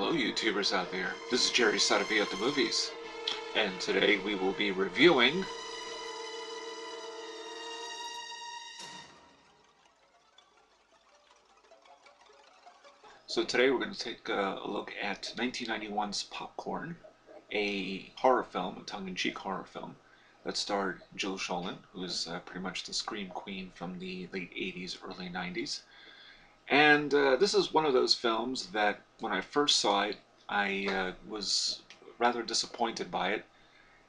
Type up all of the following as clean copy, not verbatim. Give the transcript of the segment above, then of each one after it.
Hello YouTubers out there, this is Jerry Saravia at the movies, and today we will be reviewing today we're going to take a look at 1991's Popcorn, a horror film, a tongue-in-cheek horror film that starred Jill Schoelen, who is pretty much the scream queen from the late 80s, early 90s. And this is one of those films that when I first saw it, I was rather disappointed by it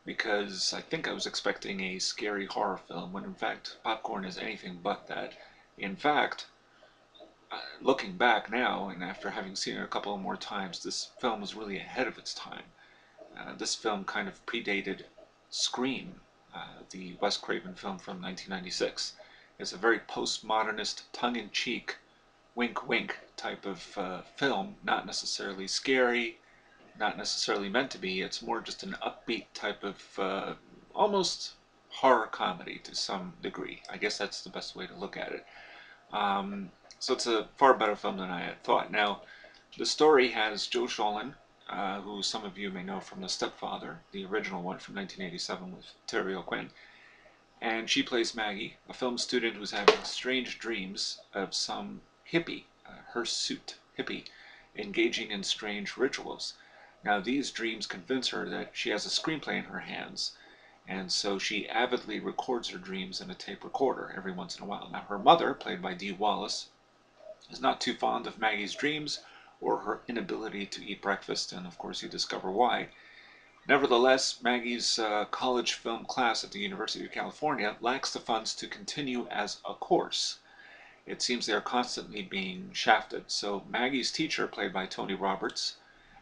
because I think I was expecting a scary horror film when in fact Popcorn is anything but that. In fact, looking back now and after having seen it a couple of more times, this film was really ahead of its time. This film kind of predated Scream, the Wes Craven film from 1996. It's a very postmodernist, tongue-in-cheek, wink-wink type of film, not necessarily scary, not necessarily meant to be. It's more just an upbeat type of almost horror comedy to some degree. I guess that's the best way to look at it. So it's a far better film than I had thought. Now, the story has Jill Schoelen, who some of you may know from The Stepfather, the original one from 1987 with Terry O'Quinn. And she plays Maggie, a film student who's having strange dreams of some hippie, hirsute hippie, engaging in strange rituals. Now these dreams convince her that she has a screenplay in her hands, and so she avidly records her dreams in a tape recorder every once in a while. Now her mother, played by Dee Wallace, is not too fond of Maggie's dreams or her inability to eat breakfast, and of course you discover why. Nevertheless, Maggie's college film class at the University of California lacks the funds to continue as a course. It seems they are constantly being shafted, so Maggie's teacher, played by Tony Roberts,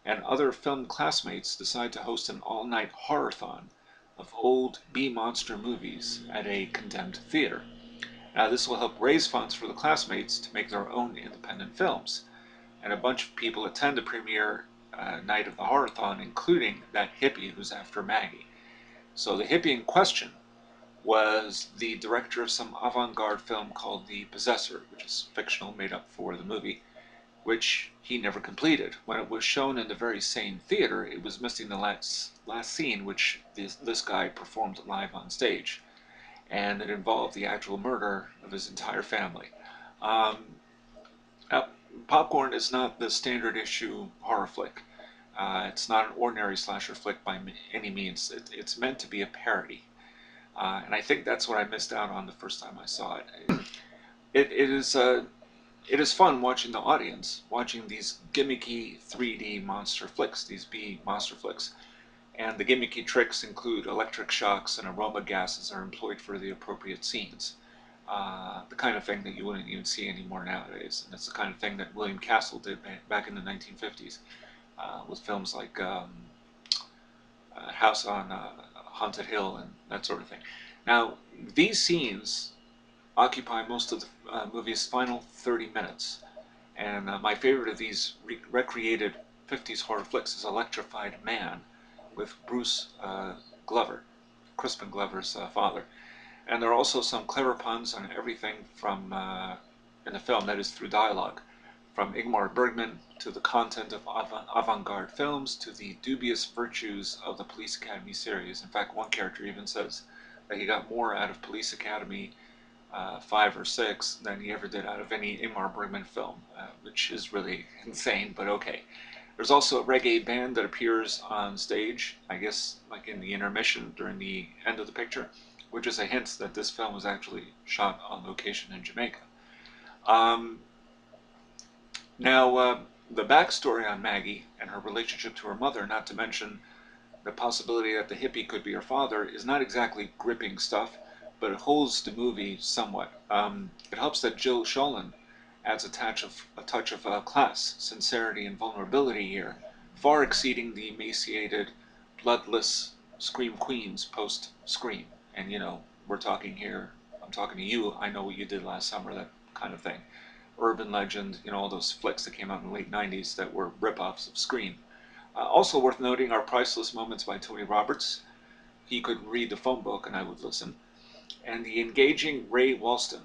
and other film classmates decide to host an all-night horror-thon of old B-monster movies at a condemned theater. Now this will help raise funds for the classmates to make their own independent films, and a bunch of people attend the premiere night of the horror-thon, including that hippie who's after Maggie. So the hippie in question was the director of some avant-garde film called The Possessor, which is fictional, made up for the movie, which he never completed. When it was shown in the very same theater, it was missing the last scene, which this guy performed live on stage, and it involved the actual murder of his entire family. Now, Popcorn is not the standard issue horror flick. It's not an ordinary slasher flick by any means. It's meant to be a parody. And I think that's what I missed out on the first time I saw it. It is fun watching the audience, watching these gimmicky 3D monster flicks, these B monster flicks. And the gimmicky tricks include electric shocks and aroma gases are employed for the appropriate scenes. The kind of thing that you wouldn't even see anymore nowadays. And it's the kind of thing that William Castle did back in the 1950s with films like House on Haunted Hill and that sort of thing. Now, these scenes occupy most of the movie's final 30 minutes, and my favorite of these recreated 50s horror flicks is Electrified Man with Bruce Glover, Crispin Glover's father. And there are also some clever puns on everything from in the film, that is through dialogue, from Ingmar Bergman to the content of avant-garde films to the dubious virtues of the Police Academy series. In fact, one character even says that he got more out of Police Academy 5 or 6 than he ever did out of any Ingmar Bergman film, which is really insane, but okay. There's also a reggae band that appears on stage, I guess like in the intermission during the end of the picture, which is a hint that this film was actually shot on location in Jamaica. Now, the backstory on Maggie and her relationship to her mother, not to mention the possibility that the hippie could be her father, is not exactly gripping stuff, but it holds the movie somewhat. It helps that Jill Schoelen adds a touch of class, sincerity, and vulnerability here, far exceeding the emaciated, bloodless Scream Queens post-Scream. And you know, we're talking here, I'm talking to you, I Know What You Did Last Summer, that kind of thing. Urban Legend, you know, all those flicks that came out in the late 90s that were rip-offs of Scream. Also worth noting are Priceless Moments by Tony Roberts. He could read the phone book and I would listen. And the engaging Ray Walston,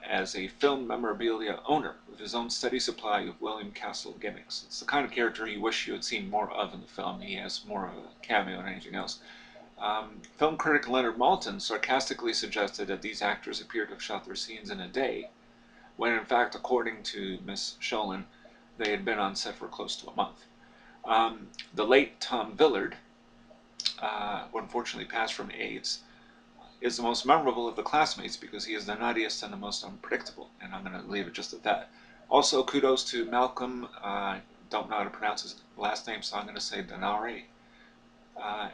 as a film memorabilia owner with his own steady supply of William Castle gimmicks. It's the kind of character you wish you had seen more of in the film. He has more of a cameo than anything else. Film critic Leonard Maltin sarcastically suggested that these actors appeared to have shot their scenes in a day, when in fact, according to Miss Schoelen, they had been on set for close to a month. The late Tom Villard, who unfortunately passed from AIDS, is the most memorable of the classmates because he is the nuttiest and the most unpredictable, and I'm going to leave it just at that. Also, kudos to Malcolm, don't know how to pronounce his last name, so I'm going to say Denare,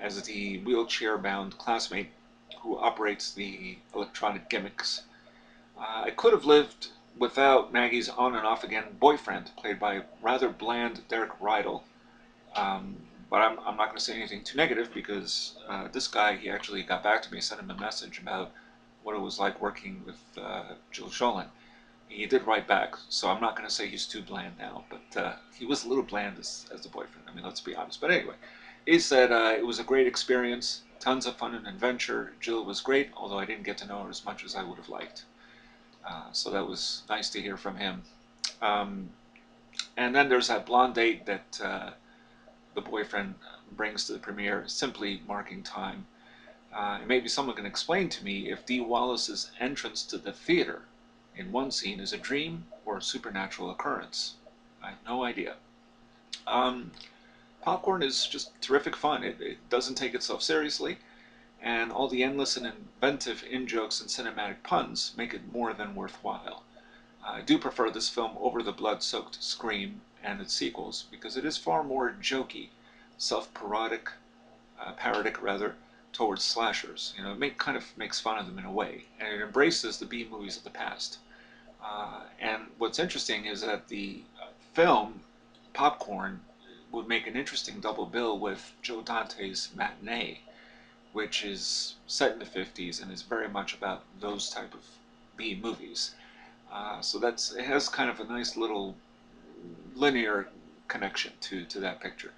as the wheelchair-bound classmate who operates the electronic gimmicks. I could have lived without Maggie's on and off again boyfriend, played by rather bland Derek Rydell. But I'm not going to say anything too negative because this guy, he actually got back to me, sent him a message about what it was like working with Jill Schoelen. He did write back, so I'm not going to say he's too bland now, but he was a little bland as the boyfriend. I mean, let's be honest. But anyway, he said it was a great experience, tons of fun and adventure. Jill was great, although I didn't get to know her as much as I would have liked. So that was nice to hear from him. And then there's that blonde date that the boyfriend brings to the premiere, simply marking time. Maybe someone can explain to me if Dee Wallace's entrance to the theater in one scene is a dream or a supernatural occurrence. I have no idea. Popcorn is just terrific fun. It doesn't take itself seriously, and all the endless and inventive in-jokes and cinematic puns make it more than worthwhile. I do prefer this film over the blood-soaked Scream and its sequels because it is far more jokey, self-parodic, towards slashers. You know, it kind of makes fun of them in a way, and it embraces the B movies of the past. And what's interesting is that the film Popcorn would make an interesting double bill with Joe Dante's Matinee, which is set in the 50s and is very much about those type of B movies. So it has kind of a nice little linear connection to that picture.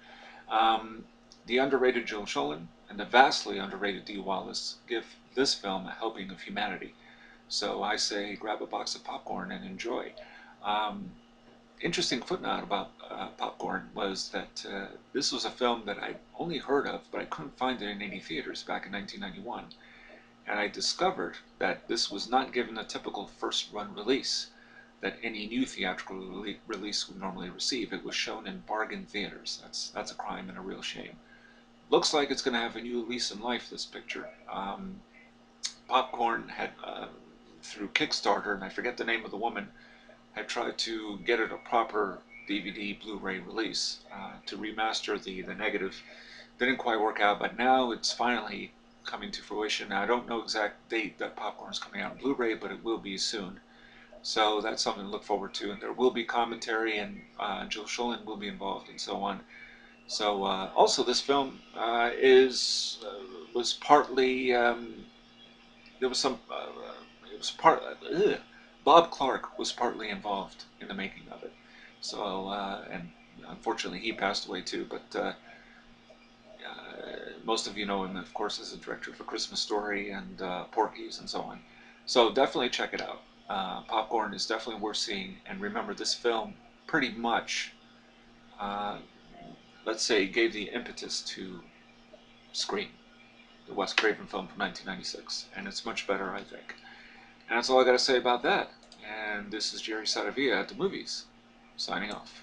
The underrated Jill Schoelen and the vastly underrated Dee Wallace give this film a helping of humanity. So I say grab a box of popcorn and enjoy. Interesting footnote about Popcorn was that this was a film that I'd only heard of, but I couldn't find it in any theaters back in 1991. And I discovered that this was not given a typical first-run release that any new theatrical release would normally receive. It was shown in bargain theaters. That's a crime and a real shame. Looks like it's going to have a new lease in life, this picture. Popcorn had, through Kickstarter, and I forget the name of the woman, had tried to get it a proper DVD Blu-ray release to remaster the negative. Didn't quite work out, but now it's finally coming to fruition. Now, I don't know exact date that Popcorn is coming out on Blu-ray, but it will be soon. So that's something to look forward to, and there will be commentary, and Jill Schoelen will be involved, and so on. So also this film was partly there was some it was part Bob Clark was partly involved in the making of it. So and unfortunately he passed away too, but most of you know him, of course, as a director for Christmas Story and Porky's and so on. So definitely check it out. Popcorn is definitely worth seeing, and remember, this film pretty much, let's say, gave the impetus to Scream, the Wes Craven film from 1996, and it's much better, I think. And that's all I got to say about that. And this is Jerry Saravia at the movies, signing off.